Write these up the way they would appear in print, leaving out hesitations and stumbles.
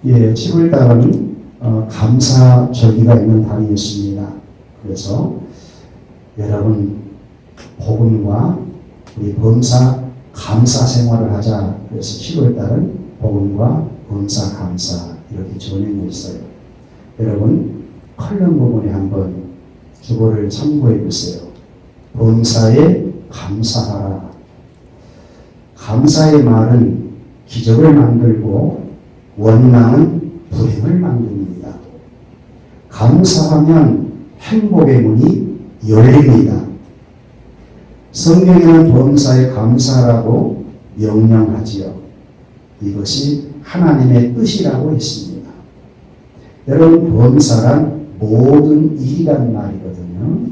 예, 7월달은 감사절기가 있는 달이었습니다. 그래서 여러분 복음과 우리 범사 감사 생활을 하자. 그래서 7월달은 복음과 범사 감사 이렇게 정해져 있어요. 여러분 컬럼 부분에 한번 주보를 참고해 보세요. 범사에 감사하라. 감사의 말은 기적을 만들고 원망은 불행을 만듭니다. 감사하면 행복의 문이 열립니다. 성경에는 범사에 감사하라고 명령하지요. 이것이 하나님의 뜻이라고 했습니다. 여러분 범사란 모든 일이란 말이거든요.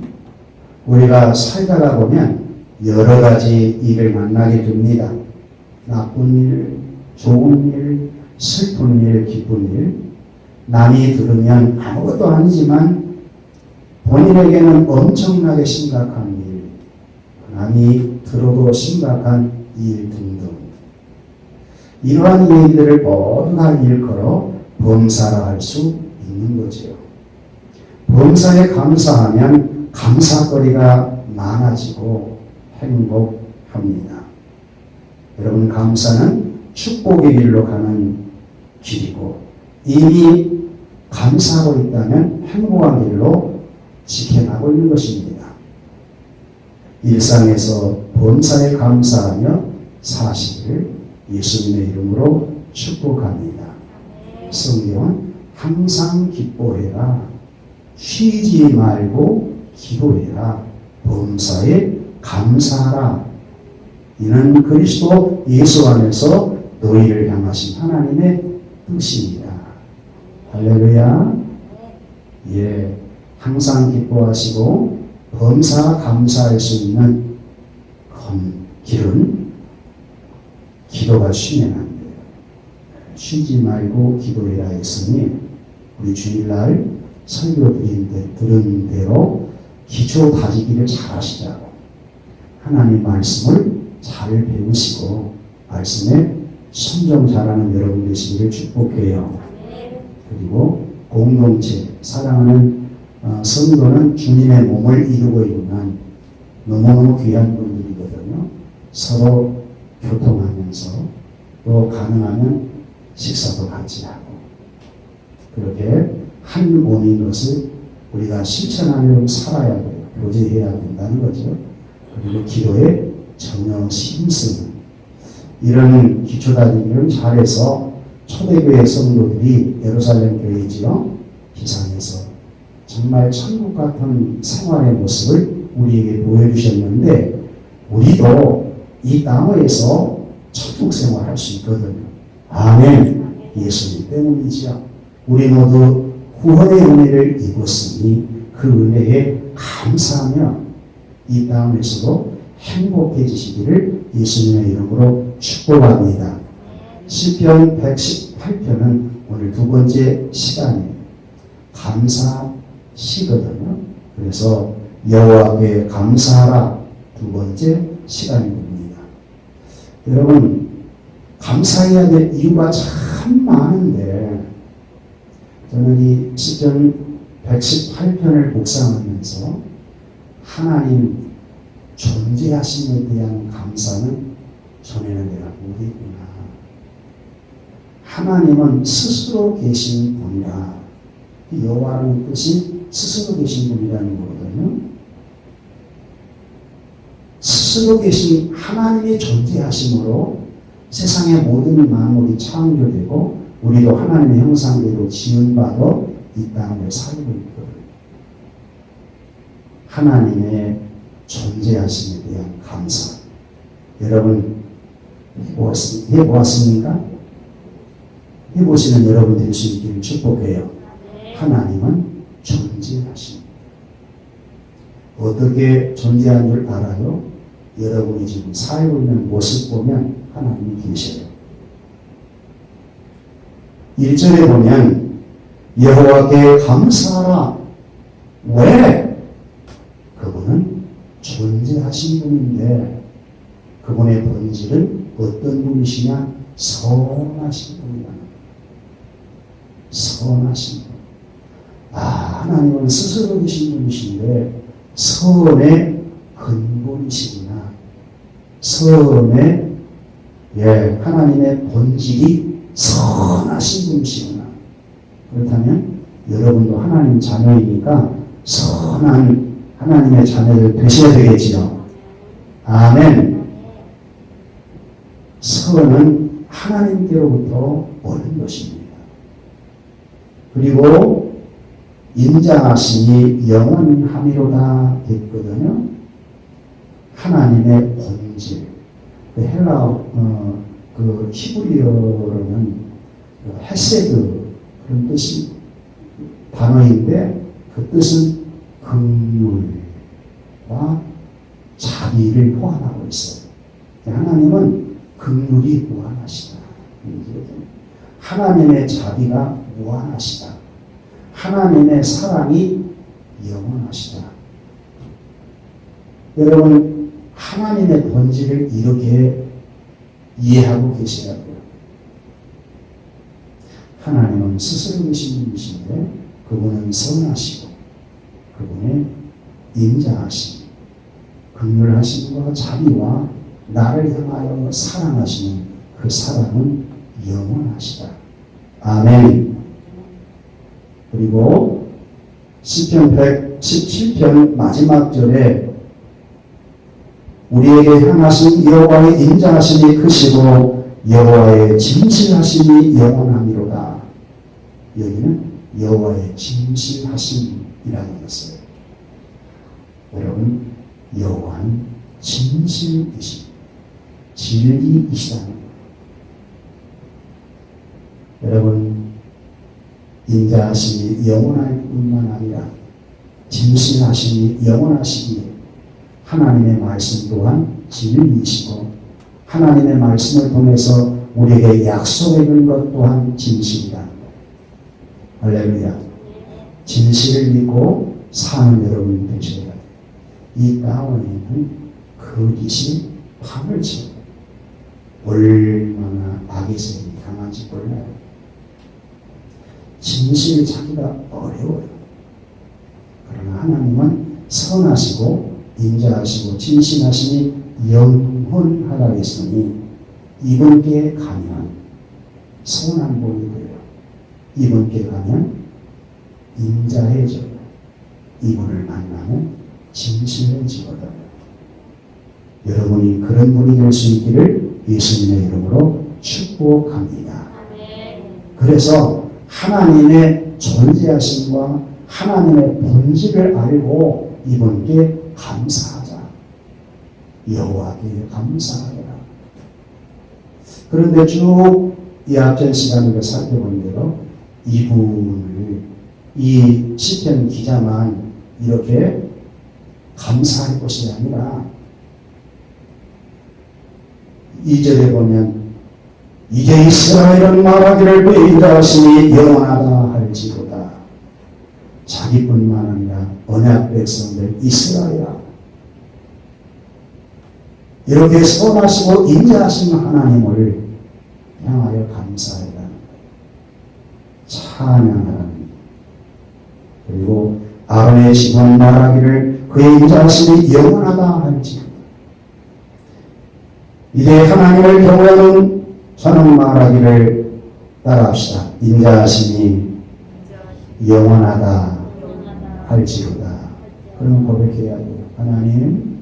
우리가 살다가 보면 여러 가지 일을 만나게 됩니다. 나쁜 일, 좋은 일, 슬픈 일, 기쁜 일. 남이 들으면 아무것도 아니지만 본인에게는 엄청나게 심각한 일, 남이 들어도 심각한 일 등등. 이러한 얘기들을 모두 다 일컬어 범사라 할 수 있는 거지요. 범사에 감사하면 감사거리가 많아지고 행복합니다. 여러분 감사는 축복의 길로 가는 길이고 이미 감사하고 있다면 행복한 길로 지켜나고 있는 것입니다. 일상에서 범사에 감사하며 사시기를 예수님의 이름으로 축복합니다. 성경은 항상 기뻐해라. 쉬지 말고 기도해라. 범사에 감사하라. 이는 그리스도 예수 안에서 너희를 향하신 하나님의 뜻입니다. 할렐루야. 예, 항상 기뻐하시고 범사 감사할 수 있는 길은 기도가 쉬면 안 돼요. 쉬지 말고 기도해라 했으니 우리 주일날 설교 들은 대로 기초 다지기를 잘 하시자고 하나님 말씀을 잘 배우시고 말씀에 순종 잘하는 여러분 되시기를 축복해요. 그리고 공동체 사랑하는 성도는 주님의 몸을 이루고 있는 너무너무 귀한 분들이거든요. 서로 교통하면서 또 가능하면 식사도 같이 하고 그렇게 한 몸인 것을 우리가 실천하며 살아야 돼요. 교제해야 된다는 거죠. 그리고 기도에 전혀 힘쓰는 이런 기초다지기를 잘해서 초대교회 성도들이 예루살렘 교회지요. 지상에서 정말 천국 같은 생활의 모습을 우리에게 보여주셨는데 우리도 이 땅에서 천국 생활할 수 있거든요. 아멘. 예수님 때문이지요. 우리 모두 구원의 은혜를 입었으니 그 은혜에 감사하며 이 땅에서도 행복해지시기를 예수님의 이름으로 축복합니다. 시편 118편은 오늘 두 번째 시간이에요. 감사 시거든요. 그래서 여호와께 감사하라 두 번째 시간입니다. 여러분 감사해야 될 이유가 참 많은데 저는 이 시편 118편을 묵상하면서 하나님 존재하심에 대한 감사는 전에는 내가 못했구나. 하나님은 스스로 계신 분이라. 여호와라는 뜻이 스스로 계신 분이라는 거거든요. 스스로 계신 하나님의 존재하심으로 세상의 모든 만물이 창조되고 우리도 하나님의 형상대로 지은바도 이 땅을 살고 있거든요. 하나님의 존재하심에 대한 감사. 여러분 해보았습니까? 해보시는 여러분 될 수 있기를 축복해요. 하나님은 존재하십니다. 어떻게 존재한 줄 알아요? 여러분이 지금 살고 있는 모습 보면 하나님이 계셔요. 1절에 보면 여호와께 감사하라. 왜? 그분은 존재하신 분인데 그분의 본질은 어떤 분이시냐? 선하신 분이라는 거예요. 선하신 분. 하나님은 스스로 계신 분이신데 선의 근본이시구나. 선의 하나님의 본질이 선하신 분이시구나. 그렇다면 여러분도 하나님 자녀이니까 선한 하나님의 자녀들 되셔야 되겠지요. 아멘. 선은 하나님께로부터 오는 것입니다. 그리고 인자하심이 영원함이로다 했거든요. 하나님의 본질. 그 그 히브리어로는 헤세드 그런 뜻이 단어인데 그 뜻은 긍휼과 자비를 포함하고 있어요. 하나님은 긍휼이 무한하시다. 하나님의 자비가 무한하시다. 하나님의 사랑이 영원하시다. 여러분, 하나님의 본질을 이렇게 이해하고 계셔야 돼요. 하나님은 스스로 계신 분이신데 그분은 선하시고 그분의 인자하심, 긍휼하심과 자비와 나를 향하여 사랑하시는 그 사랑은 영원하시다. 아멘. 그리고 시편 117편 마지막 절에 우리에게 향하신 여호와의 인자하심이 크시고 여호와의 진실하심이 영원함이로다. 여기는 여호와의 진실하심이라는 것을, 여러분, 여호와는 진실이십니다. 진리이시다는 거예요. 여러분, 인자하심이 영원할 뿐만 아니라 진실하심이 영원하시기에 하나님의 말씀 또한 진리이시고 하나님의 말씀을 통해서 우리에게 약속해 준 것 또한 진실이다. 할렐루야. 진실을 믿고 사는 여러분 되셔야 돼요. 이 가운데는 거짓이 판을 치고 얼마나 악의 세력이 강한지 몰라요. 진실을 찾기가 어려워요. 그러나 하나님은 선하시고 인자하시고 진실하심이 영원하다 했으니 이분께 가면 선한 복이 돼요. 이분께 가면 인자해져요. 이분을 만나면 진실해지거든요. 여러분이 그런 분이 될 수 있기를 예수님의 이름으로 축복합니다. 그래서 하나님의 존재하심과 하나님의 본질을 알고 이분께 감사하자. 여호와께 감사하라. 그런데 쭉 이 앞전 시간을 살펴본 대로 이분을 이 시편 기자만 이렇게 감사할 것이 아니라 2절에 보면 이제 이스라엘은 말하기를 그 인자하심이 영원하다 할지로다. 자기뿐만 아니라 언약 백성들 이스라엘아, 이렇게 선하시고 인자하신 하나님을 향하여 감사하라는 거예요. 찬양하라는 거예요. 그리고 아론의 시몬 말하기를 그의 인자하심이 영원하다 할지로다. 이제 하나님을 경외하는 저는 말하기를 따라합시다. 인자하심이 영원하다 할지로다. 그럼 고백해야 돼요. 하나님,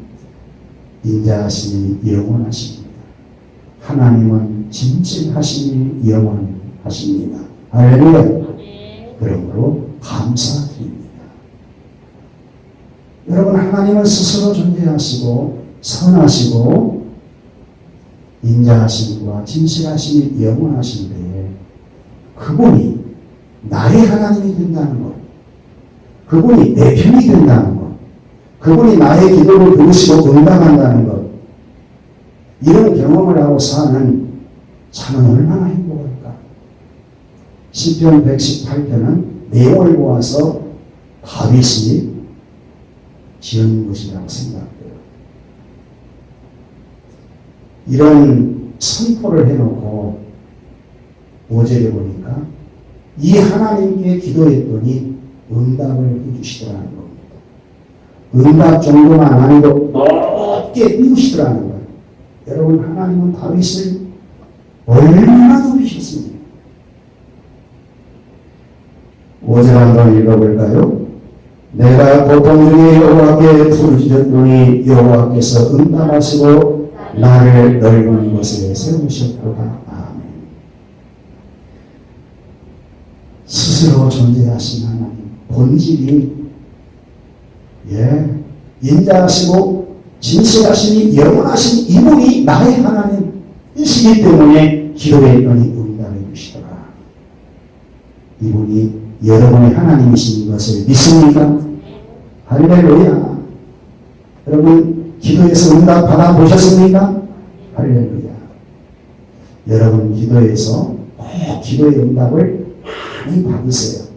인자하심이 영원하십니다. 하나님은 진실하심이 영원하십니다. 할렐루야. 그러므로 감사드립니다. 여러분, 하나님은 스스로 존재하시고 선하시고 인자하심과 진실하심이 영원하신데 그분이 나의 하나님이 된다는 것, 그분이 내 편이 된다는 것, 그분이 나의 기도를 들으시고 응답한다는 것, 이런 경험을 하고 사는 자는 얼마나 행복할까. 시편 118편은 내용을 보아서 다윗이 지은 것이라고 생각해요. 이런 선포를 해놓고 5절에 보니까 이 하나님께 기도했더니 응답을 해주시더라는 겁니다. 응답 정도만 아니고 높게 띄우시더라는 거예요. 여러분, 하나님은 다윗을 얼마나 높이셨습니까? 5절 한번 읽어볼까요? 내가 고통 중에 여호와께 부르짖었더니 여호와께서 응답하시고 나를 넓은 곳에 세우셨도다. 아멘. 스스로 존재하신 하나님, 본질이 인자하시고 진실하시니 영원하신 이분이 나의 하나님이시기 때문에 기도했더니 응답해 주시더라. 이분이 여러분의 하나님이신 것을 믿습니까? 할렐루야. 여러분, 기도에서 응답 받아보셨습니까? 할렐루야. 여러분, 기도에서 꼭 기도의 응답을 많이 받으세요.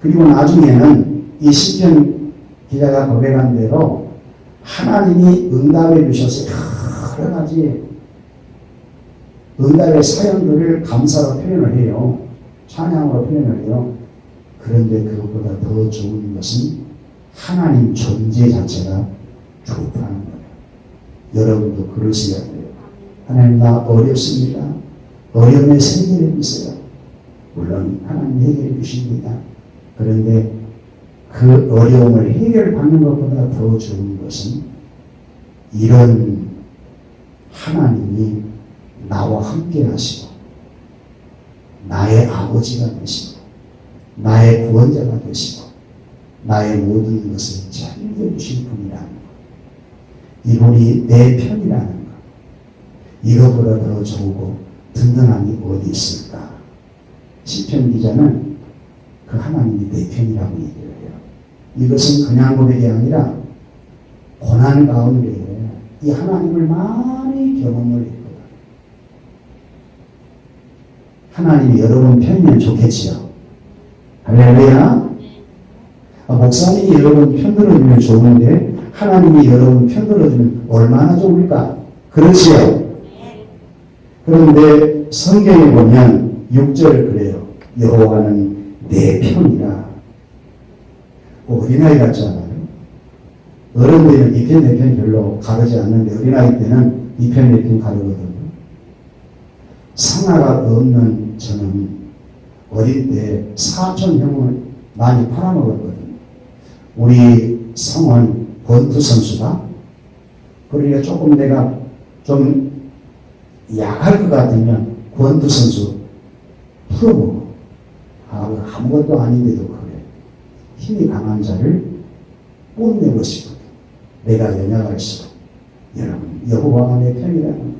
그리고 나중에는 이 시편 기자가 고백한 대로 하나님이 응답해 주셔서 여러 가지 응답의 사연들을 감사로 표현을 해요. 찬양으로 표현을 해요. 그런데 그것보다 더 좋은 것은 하나님 존재 자체가 좋다는 거예요. 여러분도 그러셔야 돼요. 하나님, 나 어렵습니다. 어려움에서 해결해 주세요. 물론 하나님 해결해 주십니다. 그런데 그 어려움을 해결받는 것보다 더 좋은 것은 이런 하나님이 나와 함께 하시고 나의 아버지가 되시고 나의 구원자가 되시고 나의 모든 것을 잘 해주신 분이라는 것, 이분이 내 편이라는 것, 이것보다 더 좋고 든든함이 어디 있을까? 시편 기자는 그 하나님이 내 편이라고 얘기를 해요. 이것은 그냥 고백이 아니라 고난 가운데 이 하나님을 많이 경험을 했거든. 하나님이 여러분 편이면 좋겠지요. 할렐루야. 목사님이 여러분 편들어주면 좋은데 하나님이 여러분 편들어주면 얼마나 좋을까? 그렇지요. 그런데 성경에 보면 6절 그래요. 여호와는 내 편이라. 어린아이 같지 않아요? 어른들은 이 편, 내 편 별로 가르지 않는데 어린아이 때는 이 편, 내 편 가르거든요. 상아가 없는 저는 어릴 때 사촌형을 많이 팔아먹었거든요. 우리 성원 권투 선수가 그러니까 조금 내가 좀 약할 것 같으면 권투 선수 풀어보고 아무것도 아닌데도 그래. 힘이 강한 자를 뽐내고 싶거든. 내가 연약할수록 여러분 여호와가 내 편이라는 거야.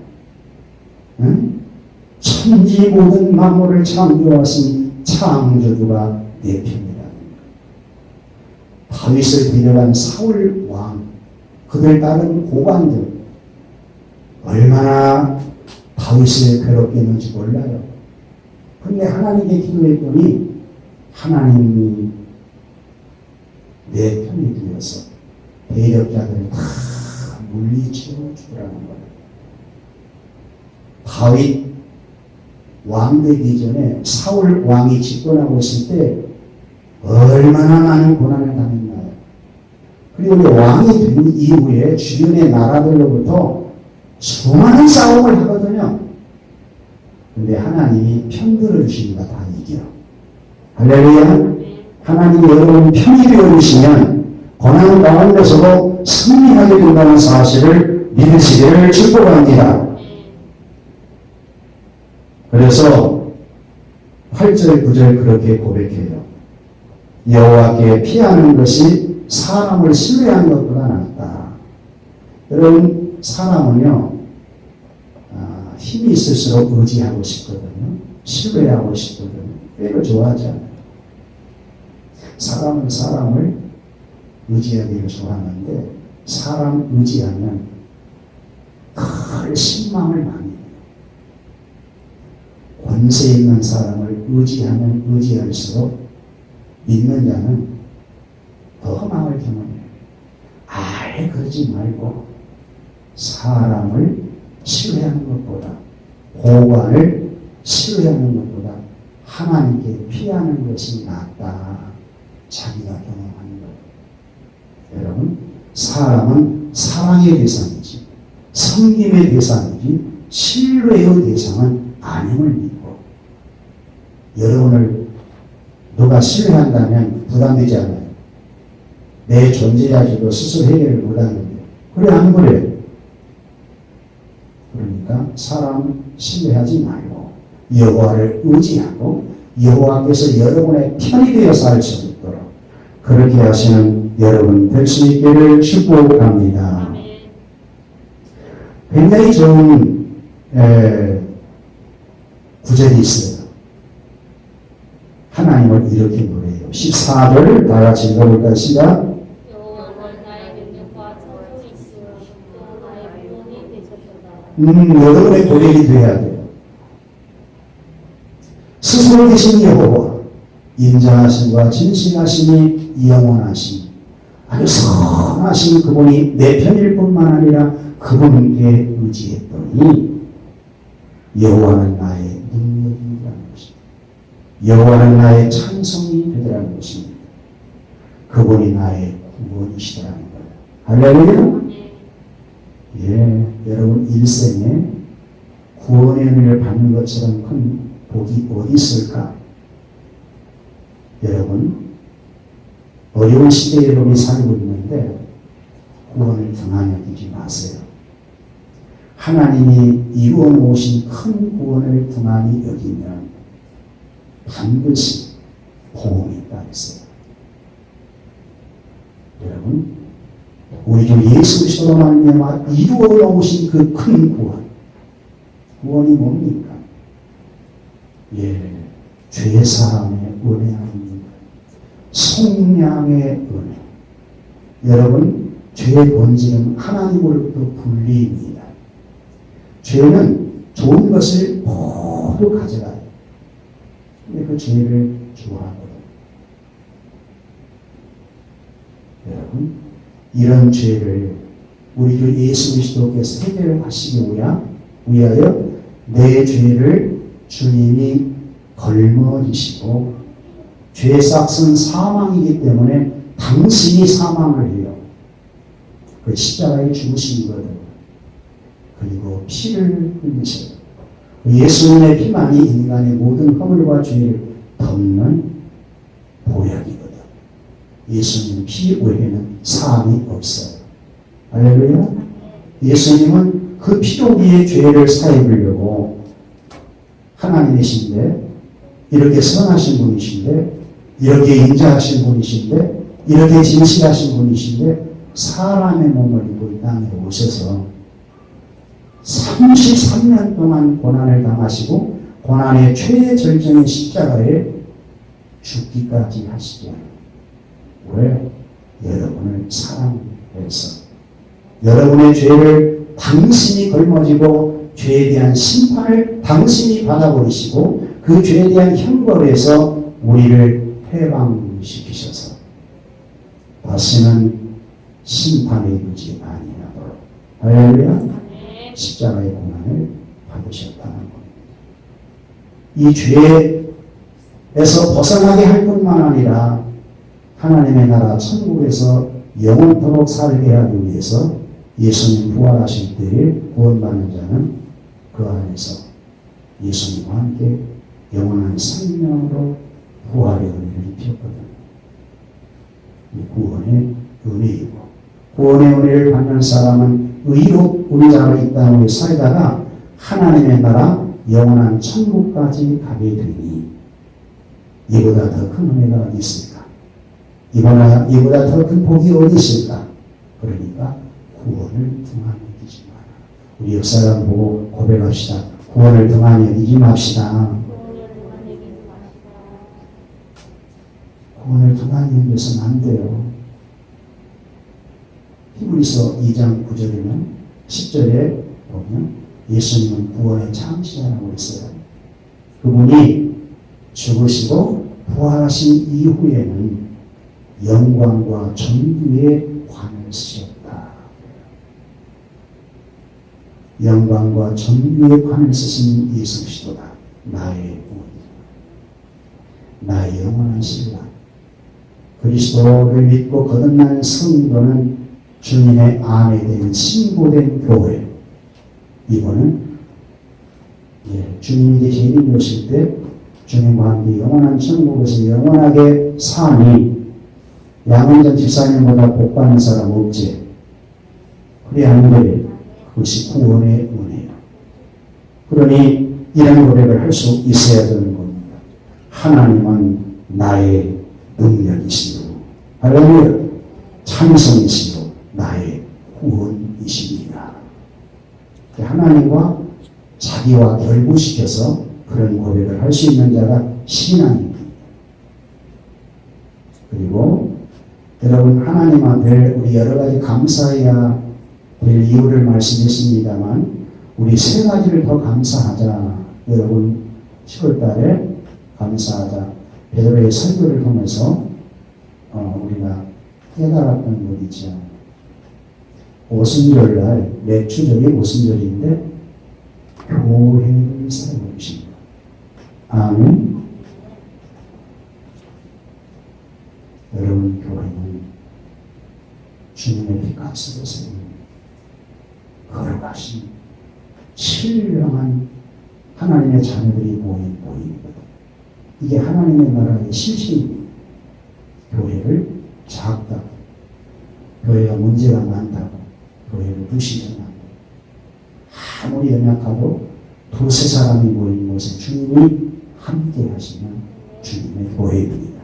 응? 천지 모든 만물을 창조하신 창조주가 내 편이라는 거야. 다윗을 데려간 사울 왕, 그들 따른 고관들 얼마나 다윗을 괴롭게 했는지 몰라요. 그런데 하나님께 기도했더니 하나님이 내 편이 되어서 대적자들을 다 물리치워 주더라는 거예요. 다윗 왕 되기 전에 사울 왕이 집권하고 있을 때 얼마나 많은 고난을 당했나요? 그리고 왕이 된 이후에 주변의 나라들로부터 수많은 싸움을 하거든요. 근데 하나님이 편들어 주시니까 다 이겨. 할렐루야. 하나님이 여러분 편이 되어 주시면 고난 가운데서도 승리하게 된다는 사실을 믿으시기를 축복합니다. 그래서 8절 9절 그렇게 고백해요. 여호와께 피하는 것이 사람을 신뢰하는 것보다 낫다. 여러분 사람은요 힘이 있을수록 의지하고 싶거든요. 신뢰하고 싶거든요. 별로 좋아하지 않아요. 사람은 사람을 의지하기를 좋아하는데 사람 의지하면 큰 실망을 많이 해요. 권세 있는 사람을 의지하면 의지할수록 믿는 자는 더 허망을 경험해요. 아예 그러지 말고 사람을 신뢰하는 것보다 고관을 신뢰하는 것보다 하나님께 피하는 것이 낫다. 자기가 경험하는 거예요. 여러분, 사람은 사랑의 대상이지, 섬김의 대상이지, 신뢰의 대상은 아님을 믿고, 여러분을 누가 신뢰한다면 부담되지 않아요. 내 존재자지도 스스로 해결을 못하는데, 그래 안 그래? 그러니까 사람 신뢰하지 말고 여호와를 의지하고 여호와께서 여러분의 편이 되어 살 수 있도록 그렇게 하시는 여러분 될 수 있기를 축복합니다. 굉장히 좋은 구절이 있어요. 하나님을 이렇게 노래해요. 14절 다 같이 읽어볼까요? 시작. 여호와는 나의 능력과 창조이시오 또 나의 구원이 되셨도다. 여러분의 고백이 되어야 돼요. 스스로 계신 여호와, 인자하심과 진실하심이 영원하심, 아주 선하신 그분이 내 편일 뿐만 아니라 그분께 의지했더니 여호와는 나의 능력이라는 것입니다. 여호와는 나의 찬송이 되더라는 것입니다. 그분이 나의 구원이시더라는 거예요. 할렐루야. 예, 여러분 일생에 구원의 은혜를 받는 것처럼 큰 복이 어디 있을까? 여러분 어려운 시대에 여러분이 살고 있는데 구원을 등한히 여기지 마세요. 하나님이 이루어 놓으신 큰 구원을 등한히 여기면 반드시 보험이 있다 했어요. 여러분 우리 주 예수 그리스도로 말미암아 이루어 놓으신 그 큰 구원, 구원이 뭡니까? 예, 죄사함의 은혜 아닙니까? 속량의 은혜. 여러분 죄의 본질은 하나님으로부터 분리입니다. 죄는 좋은 것을 모두 가져가요. 근데 그 죄를 좋아하거든요. 여러분 이런 죄를 우리 주 예수 그리스도께서 해결하시기 위하여 내 죄를 주님이 걸머지시고 죄의 삭은 사망이기 때문에 당신이 사망을 해요. 그 십자가에 죽으신 거거든요. 그리고 피를 흘리셔요. 예수님의 피만이 인간의 모든 허물과 죄를 덮는 보약이거든요. 예수님 피 외에는 사함이 없어요. 할렐루야. 예수님은 그 피로 우리의 죄를 사해주려고 하나님이신데, 이렇게 선하신 분이신데, 이렇게 인자하신 분이신데, 이렇게 진실하신 분이신데 사람의 몸을 입고 이 땅에 오셔서 33년 동안 고난을 당하시고 고난의 최절정의 십자가에 죽기까지 하시죠. 왜? 여러분을 사랑해서 여러분의 죄를 당신이 걸머지고 죄에 대한 심판을 당신이 받아버리시고 그 죄에 대한 형벌에서 우리를 해방시키셔서 다시는 심판에 이르지 아니하도록 할렐루야. 십자가의 고난을 받으셨다는 겁니다. 이 죄에서 벗어나게 할 뿐만 아니라 하나님의 나라 천국에서 영원토록 살게 하기 위해서 예수님 부활하실 때에 구원받는 자는 그 안에서 예수님과 함께 영원한 생명으로 부활의 은혜를 입혔거든요. 이 구원의 은혜이고, 구원의 은혜를 받는 사람은 의롭은 자로 이 땅에 살다가 하나님의 나라 영원한 천국까지 가게 되니 이보다 더 큰 은혜가 어디 있을까? 이보다 더 큰 복이 어디 있을까? 그러니까 구원을 등한히 여기지 마라. 우리 옆 사람 보고 고백합시다. 구원을 등한히 여기지 맙시다. 구원을 등한히 여겨서는 안 돼요. 히브리서 2장 9절에는 10절에 보면 예수님은 구원의 창시자라고 했어요. 그분이 죽으시고 부활하신 이후에는 영광과 존귀에 관을 쓰셨다. 영광과 존귀에 관을 쓰신 예수 그리스도가 나의 구원이다. 나의 영원한 신랑. 그리스도를 믿고 거듭난 성도는 주님의 아내 된 신부된 교회. 이거는 주님이 대신 오실 때 주님과 함께 영원한 천국에서 영원하게 사니 양원전 집사님보다 복받는 사람 없지. 그래 하는데 그것이 구원의 은혜예요. 그러니 이런 고백을 할 수 있어야 되는 겁니다. 하나님은 나의 능력이시요. 할렐루야. 찬성이시요. 나의 구원이십니다. 하나님과 자기와 결부시켜서 그런 고백을 할 수 있는 자가 신앙입니다. 그리고 여러분 하나님 앞에 우리 여러 가지 감사해야 될 이유를 말씀했습니다만 우리 세 가지를 더 감사하자. 여러분 10월 달에 감사하자. 베드로의 설교를 통해서 우리가 깨달았던 것 있죠. 오순절날 매추절이 오순절인데 교회를 세워주십니다. 아멘. 여러분 교회는 주님의 피값으로 세운 걸어가신 신령한 하나님의 자녀들이 모인 모임이거든. 이게 하나님의 나라의 실체입니다. 교회를 작다고, 교회가 문제가 많다고, 교회를 무시하고, 아무리 연약하고 두세 사람이 모인 곳에 주님이 함께 하시는 주님의 교회입니다.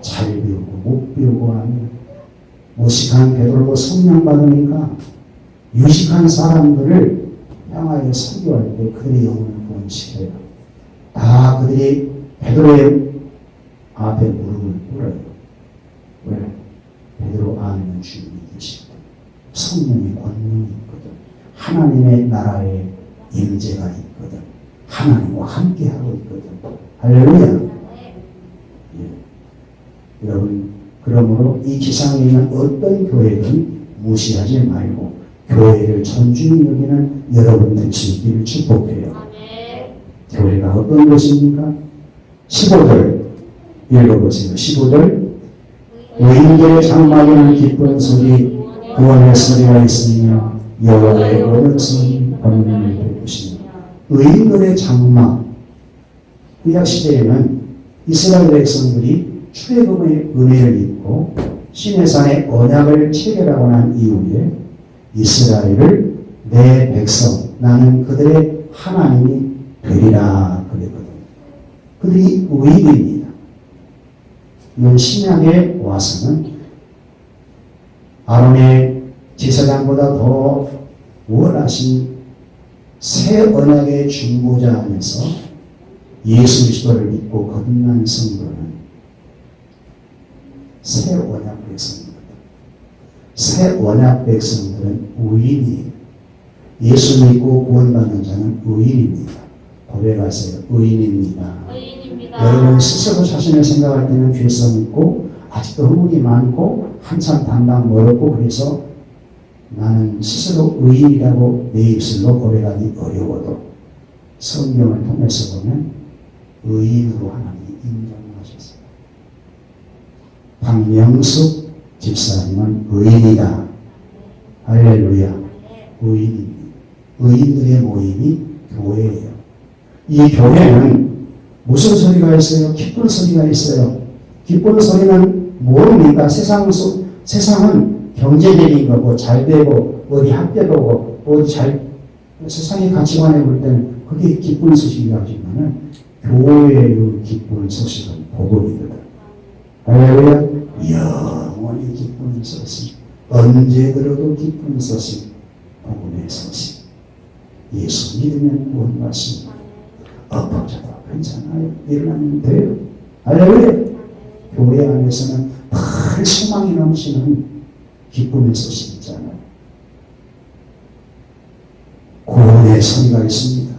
잘 배우고 못 배우고 하면 무식한 베드로고 성령 받으니까 유식한 사람들을 향하여 설교할 때 그들의 영혼을 구원시켜요. 다 그들이 베드로의 앞에 무릎을 꿇어요. 왜? 베드로 안에는 주님이 계시거든. 성령의 권능이 있거든. 하나님의 나라의 임재가 있거든. 하나님과 함께하고 있거든. 할렐루야. 여러분, 그러므로 이 지상에 있는 어떤 교회든 무시하지 말고 교회를 존중히 여기는 여러분 될 수 있기를 축복해요. 교회가 어떤 것입니까? 15절 읽어보세요. 15절 의인들의 장막에는 기쁜 소리 구원의 소리가 있으며 여호와의 오른손이 권능을 베푸시며. 의인들의 장막. 구약시대에는 이스라엘 백성들이 출애굽의 은혜를 입고 시내산의 언약을 체결하고 난 이후에 이스라엘을 내 백성, 나는 그들의 하나님이 되리라 그랬거든요. 그들이 의인입니다. 이건 신약에 와서는 아론의 제사장보다 더 원하신 새 언약의 중보자 안에서 예수 그리스도를 믿고 거듭난 성도는 새 언약 백성입니다. 새 언약 백성들은 의인이에요. 예수 믿고 구원받는 자는 의인입니다. 고백하세요. 의인입니다. 여러분 스스로 자신을 생각할 때는 죄성 있고 아직도 흠이 많고 한참 담당 멀었고 그래서 나는 스스로 의인이라고 내 입술로 고백하기 어려워도 성경을 통해서 보면 의인으로 하나님이 인정하셨어요. 박명숙 집사님은 의인이다. 할렐루야. 의인입니다. 의인들의 모임이 교회예요. 이 교회는 무슨 소리가 있어요? 기쁜 소리가 있어요. 기쁜 소리는 뭡니까? 세상은 경제적인 거고 잘 되고 어디 학교 보고 어디 세상의 가치관에 볼 때는 그게 기쁜 소식이라지만은 교회의 기쁜 소식은 복음이거든. 할렐루야. 영원히 기쁜 소식, 언제 들어도 기쁜 소식, 복음의 소식. 예수 믿으면 구원받습니다. 엎어져도 괜찮아요. 일어나면 돼요. 할렐루야. 교회 안에서는 늘 소망이 넘치는 기쁨의 소식이 있잖아요. 구원의 소리가 있습니다.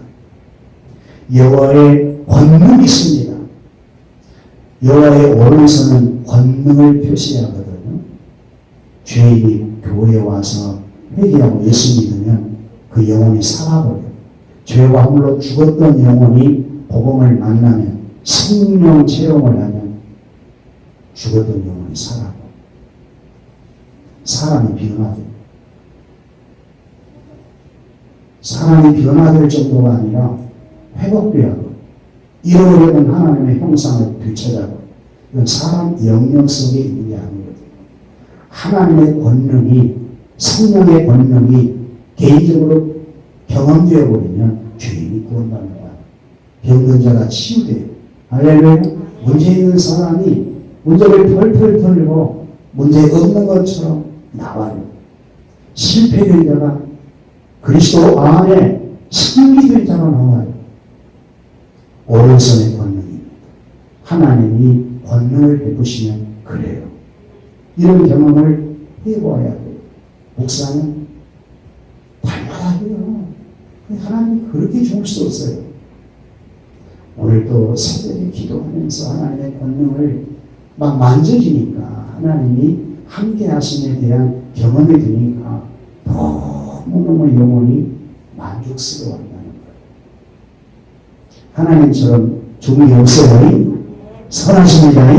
여호와의 권능이 있습니다. 여호와의 오른손은 권능을 표시하거든요. 죄인이 교회에 와서 회개하고 예수 믿으면 그 영혼이 살아버려요. 죄와 허물로 죽었던 영혼이 복음을 만나면 성령 체험을 하면 죽었던 영혼이 살아고 사람이 변화돼요. 사람이 변화될 정도가 아니라 회복되고 잃어버렸던 하나님의 형상을 되찾아고 이건 사람 영역 속에 있는 게 아니거든요. 하나님의 권능이 성령의 권능이 개인적으로 경험되어 버리면 죄인이 구원받는다. 병든 자가 치유돼요. 할렐루야. 문제 있는 사람이 문제를 펄펄 털고 문제 없는 것처럼 나와요. 실패된 자가 그리스도 안에 승리된 자가 나와요. 오른손의 권능입니다. 하나님이 권능을 베푸시면 그래요. 이런 경험을 해보아야 돼요. 목사는 달마다 해요. 하나님이 그렇게 좋을 수 없어요. 오늘도 새벽에 기도하면서 하나님의 권능을 막 만져지니까 하나님이 함께 하심에 대한 경험이 되니까 너무너무 영혼이 만족스러워한다는 거예요. 하나님처럼 종이 없어요. 선하십니다.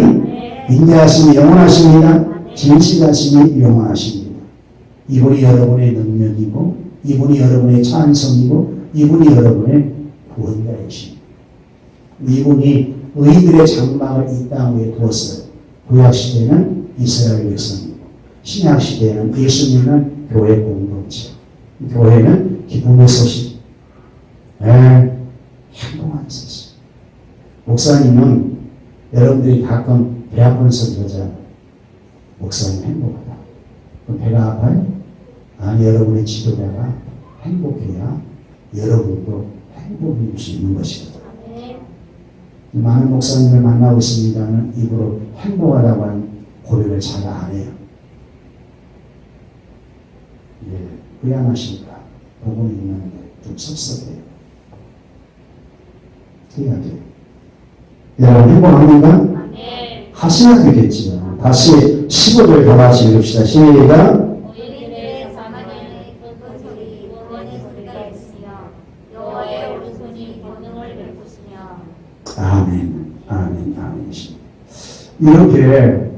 인자하심이 영원하십니다. 진실하심이 영원하십니다. 이분이 여러분의 능력이고 이분이 여러분의 찬송이고 이분이 여러분의 구원자이십니다. 이분이 의인들의 장막을 이 땅 위에 두었어요. 구약시대는 이스라엘 백성이고 신약시대에는 예수님은 교회 공동체, 교회는 기쁨의 소식, 행동하는 소식. 목사님은 여러분들이 가끔 배 아픈 소리 하잖아요. 목사님 행복하다. 그럼 배가 아파요? 아니, 여러분의 지도자가 행복해야 여러분도 행복해질 수 있는 것이거든요. 많은 목사님을 만나고 있습니다만 입으로 행복하다고 하는 고백을 잘 안 해요. 왜 안 하실까? 보고 있는데 좀 섭섭해요. 해야 돼요. 여러분 행복합니까? 하셔야 되겠지요. 다시 15절 다 같이 읽읍시다. 시작. 우리들의 자만에 큰 소리 구원의 소리가 있으며 여호와의 오른손이 권능을 베푸시며. 아멘, 아멘, 아멘이십니다. 이렇게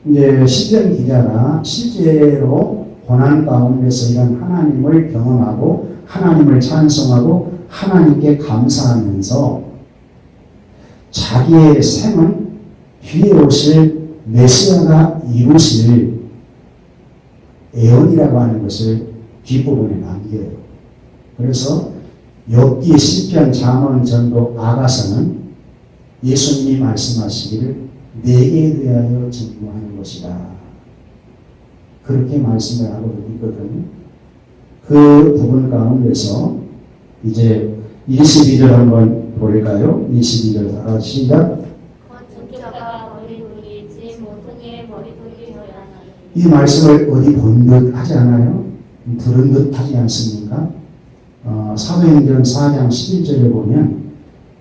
이제 시편 기자가 실제로 고난 가운데서 이런 하나님을 경험하고 하나님을 찬송하고 하나님께 감사하면서 자기의 생은 뒤에 오실 메시아가 이루실 예언이라고 하는 것을 뒷부분에 남겨요. 그래서 욥기, 시편, 잠언, 전도, 아가서는 예수님이 말씀하시기를 내게 대하여 증거하는 것이다. 그렇게 말씀을 하고 있거든요. 그 부분 가운데서 이제 22절 한번 볼까요? 22절 다 같이 시작. 건축자가 머리 돌리지 모퉁이의 머리 돌리노라. 이 말씀을 어디 본 듯 하지 않아요? 들은 듯 하지 않습니까? 사도행전 4장 11절에 보면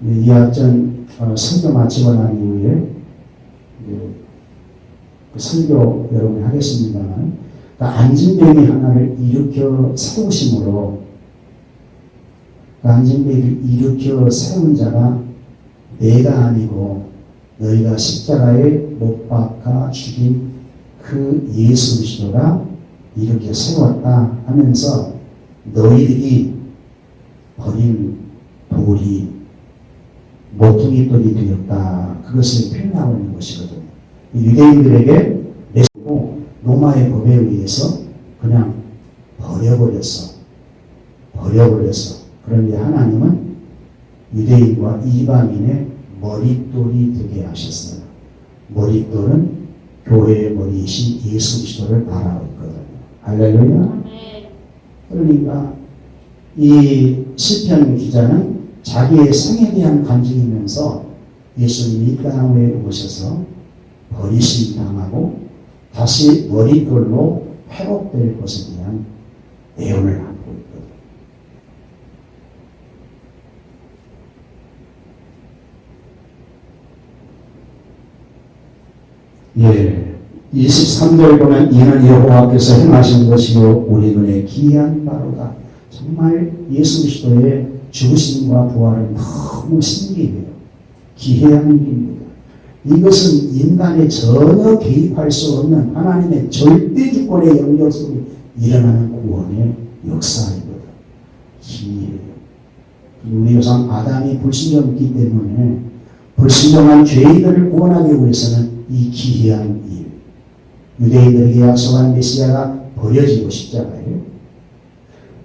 이학전 설교 마치고 난 이후에 설교 여러분이 하겠습니다만 안진뱅이 하나를 일으켜 세우심으로 안진뱅이를 일으켜 세운 자가 내가 아니고 너희가 십자가에 못 박아 죽인 그 예수 그리스도가 이렇게 세웠다 하면서 너희들이 버린 돌이 모퉁이 돌이 되었다. 그것을 표현하고 있는 것이거든요. 유대인들에게 내고 로마의 법에 의해서 그냥 버려버렸어. 그런데 하나님은 유대인과 이방인의 머릿돌이 되게 하셨어요. 머릿돌은 교회의 머리이신 예수 그리스도를 말하고 있거든요. 할렐루야. 그러니까 이 시편 기자는 자기의 생에 대한 간증이면서 예수님이 이 땅에 오셔서 버리심 당하고 다시 머릿돌로 회복될 것에 대한 예언을 하고 있거든요. 23절 보면 이는 여호와께서 행하신 것이요 우리 눈에 기이한 바로다. 정말 예수 그리스도의 죽으심과 부활은 너무 신기해요. 기이한 일입니다. 이것은 인간이 전혀 개입할 수 없는 하나님의 절대 주권의 영역 속에 일어나는 구원의 역사이거든. 기이해요. 우리 조상 아담이 불신령이기 때문에 불신령한 죄인들을 구원하기 위해서는 이 기이한 일, 유대인들에게 약속한 메시아가 버려지고 십자가예요.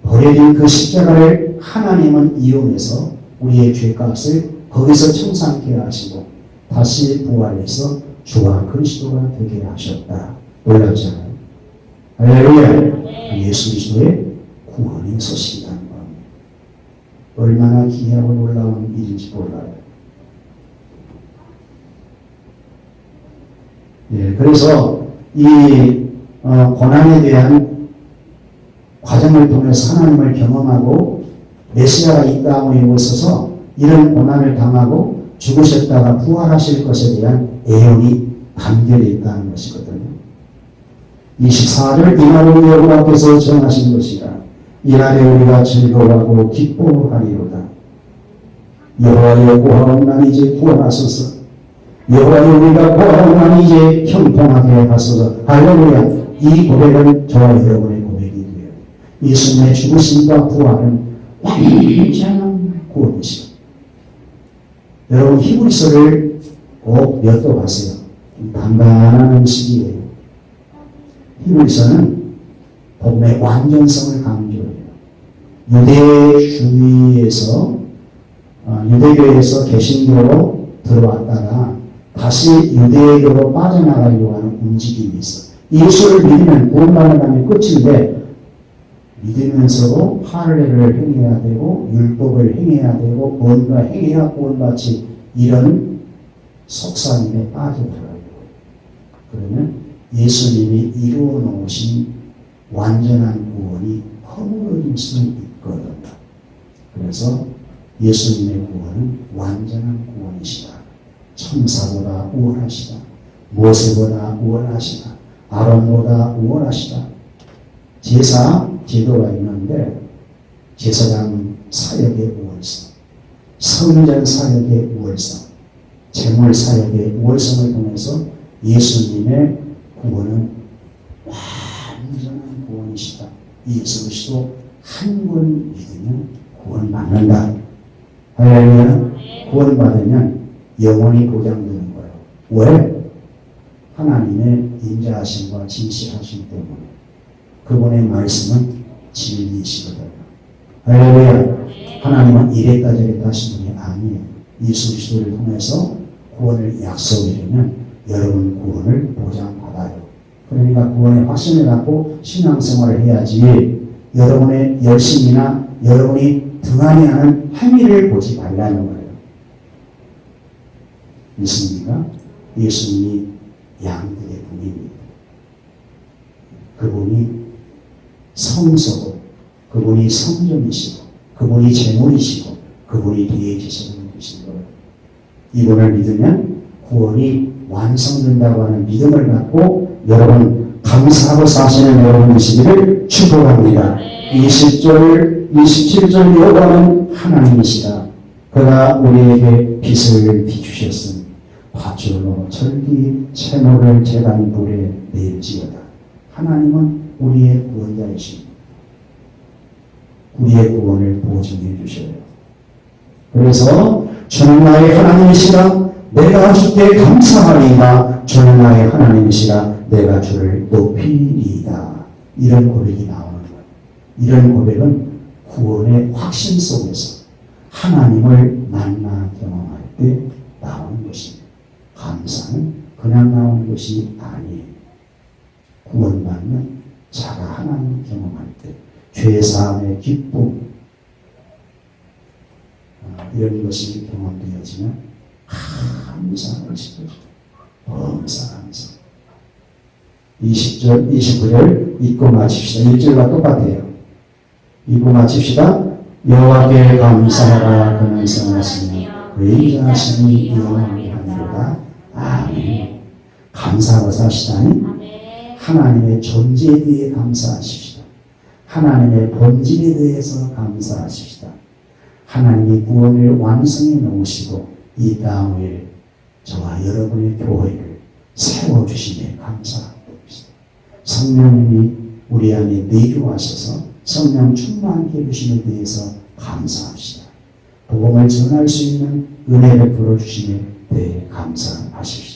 버려진 그 십자가를 하나님은 이용해서 우리의 죄값을 거기서 청산케 하시고 다시 부활해서 주와 그리스도가 되게 하셨다. 놀랍잖아요. 할렐루야. 예수 그리스도의 구원의 소식이라는 겁니다. 얼마나 기이하고 놀라운 일인지 몰라요. 예, 그래서 이 고난에 대한 과정을 통해서 하나님을 경험하고 메시아가 이 땅에 오셔서 이런 고난을 당하고 죽으셨다가 부활하실 것에 대한 애용이 담겨져 있다는 것이거든요. 24절 이날을 여호와께서 정하신 것이라. 이날에 우리가 즐거워하고 기뻐하리로다. 여호와여 구하옵나니 이제 구원하소서. 여호와여 우리가 구하옵나니 이제 형통하게 하소서. 할렐루야. 이 고백은 저와 여러분의 고백이 돼요. 예수님의 죽으심과 부활은 완전한 구원이시죠. 여러분 히브리서를 꼭 엿도가세요. 단단한 음식이에요. 히브리서는 복음의 완전성을 강조해요. 유대교에서 개신교로 들어왔다가 다시 유대교로 빠져나가려고 하는 움직임이 있어. 예수를 믿으면 구원받는다는 끝인데 믿으면서도 할례를 행해야 되고 율법을 행해야 되고 뭔가 행해야 구원받지 이런 속삭임에 빠져들어요. 그러면 예수님이 이루어 놓으신 완전한 구원이 허물어질 수 있거든요. 그래서 예수님의 구원은 완전한 구원이시다. 천사보다 우월하시다. 모세보다 우월하시다. 아론보다 우월하시다. 제도가 있는데 제사장 사역의 우월성, 성전 사역의 우월성, 재물 사역의 우월성을 통해서 예수님의 구원은 완전한 구원이시다. 예수 그리스도 한 번 믿으면 구원받는다. 할렐루야. 구원받으면 영원히 보장되는 거예요. 왜? 하나님의 인자하심과 진실하심 때문에. 그분의 말씀은 진리이시거든요. 할렐루야. 하나님은 이랬다 저랬다 하신 분이 아니에요. 예수 그리스도를 통해서 구원을 약속해주면 여러분 구원을 보장받아요. 그러니까 구원의 확신을 갖고 신앙생활을 해야지 여러분의 열심이나 여러분이 등한히 하는 행위를 보지 말라는 거예요. 믿습니까? 예수님이 양들의 분입니다. 그분이 성소고 그분이 성전이시고 그분이 재물이시고 그분이 뒤에 계시는 분이신 거예요. 이분을 믿으면 구원이 완성된다고 하는 믿음을 갖고 여러분 감사하고 사시는 여러분 되시기를 축복합니다. 20절 27절 여호와는 하나님이시다. 그가 우리에게 빛을 비추셨으니 밧줄로 절기 채모를 제단 불에 내지어다. 하나님은 우리의 구원자이십니다. 우리의 구원을 보증해 주셔요. 그래서 주는 나의 하나님이시라 내가 주께 감사하리이다. 주는 나의 하나님이시라 내가 주를 높이리이다. 이런 고백이 나오는 거예요. 이런 고백은 구원의 확신 속에서 하나님을 만나 경험할 때 나오는 것입니다. 감사는 그냥 나오는 것이 아니에요. 구원받는 자가 하나님을 경험할 때 죄사함의 기쁨 이런 것이 경험되어지면 감사를 지켜주고 범사 감사. 20절 29절 읽고 마칩시다. 1절과 똑같아요. 읽고 마칩시다. 여호와께 감사하라. 그는 선하시며 그의 인자하심이 영원히 하리로다. 아멘. 감사하고 사시다니 하나님의 존재에 대해 감사하십시다. 하나님의 본질에 대해서 감사하십시다. 하나님이 구원을 완성해 놓으시고 이 땅에 저와 여러분의 교회를 세워주심에 감사합니다. 성령님이 우리 안에 내주하셔서 성령 충만하게 해주심에 대해서 감사합시다. 복음을 전할 수 있는 은혜를 베풀어 주심에 대해 감사하십시오.